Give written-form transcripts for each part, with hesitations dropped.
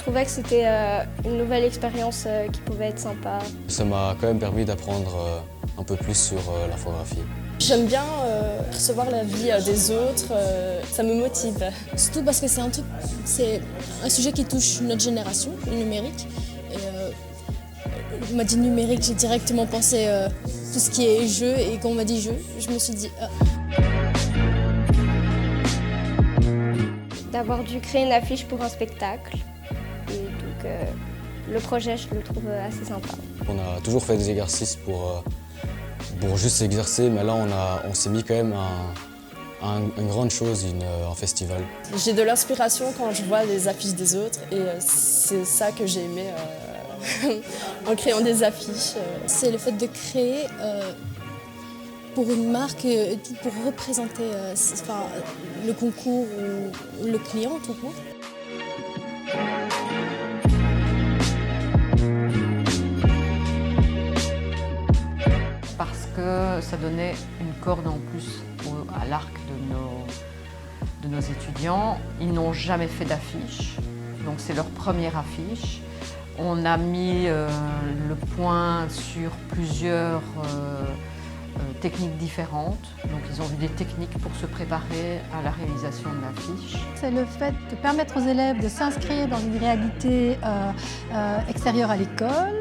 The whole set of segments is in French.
trouvais que c'était une nouvelle expérience qui pouvait être sympa. Ça m'a quand même permis d'apprendre un peu plus sur l'infographie. J'aime bien recevoir la vie des autres, ça me motive. Surtout parce que c'est un sujet qui touche notre génération, le numérique. Et on m'a dit numérique, j'ai directement pensé tout ce qui est jeu, et quand on m'a dit jeu, je me suis dit D'avoir dû créer une affiche pour un spectacle. Et donc le projet, je le trouve assez sympa. On a toujours fait des exercices pour juste s'exercer, mais là on s'est mis quand même à une grande chose, un festival. J'ai de l'inspiration quand je vois les affiches des autres et c'est ça que j'ai aimé en créant des affiches. C'est le fait de créer pour une marque, pour représenter le concours ou le client tout court. Parce que ça donnait une corde en plus à l'arc de nos étudiants. Ils n'ont jamais fait d'affiche, donc c'est leur première affiche. On a mis le point sur plusieurs techniques différentes. Donc ils ont vu des techniques pour se préparer à la réalisation de l'affiche. C'est le fait de permettre aux élèves de s'inscrire dans une réalité extérieure à l'école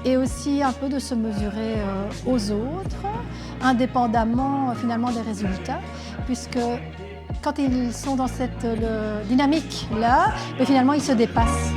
et aussi un peu de se mesurer aux autres, indépendamment finalement des résultats, puisque quand ils sont dans cette dynamique-là, finalement ils se dépassent.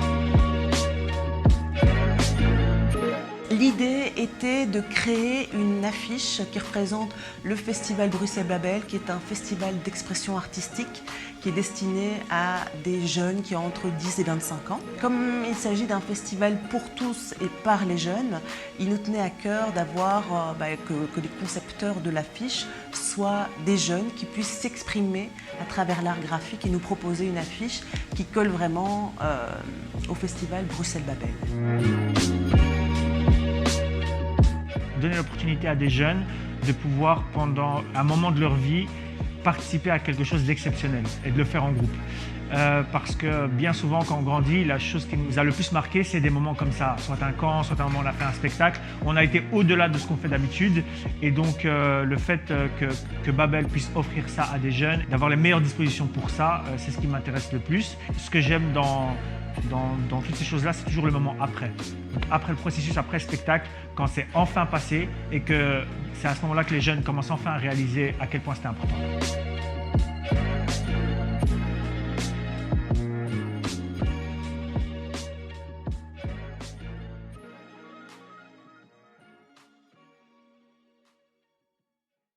L'idée était de créer une affiche qui représente le Festival Bruxelles-Babel, qui est un festival d'expression artistique qui est destiné à des jeunes qui ont entre 10 et 25 ans. Comme il s'agit d'un festival pour tous et par les jeunes, il nous tenait à cœur d'avoir que les concepteurs de l'affiche soient des jeunes qui puissent s'exprimer à travers l'art graphique et nous proposer une affiche qui colle vraiment au Festival Bruxelles-Babel. Donner l'opportunité à des jeunes de pouvoir, pendant un moment de leur vie, participer à quelque chose d'exceptionnel et de le faire en groupe. Parce que bien souvent, quand on grandit, la chose qui nous a le plus marqué, c'est des moments comme ça. Soit un camp, soit un moment où on a fait un spectacle. On a été au-delà de ce qu'on fait d'habitude. Et donc, le fait que Babel puisse offrir ça à des jeunes, d'avoir les meilleures dispositions pour ça, c'est ce qui m'intéresse le plus. Ce que j'aime dans toutes ces choses-là, c'est toujours le moment après. Donc, après le processus, après le spectacle, quand c'est enfin passé et que c'est à ce moment-là que les jeunes commencent enfin à réaliser à quel point c'était important.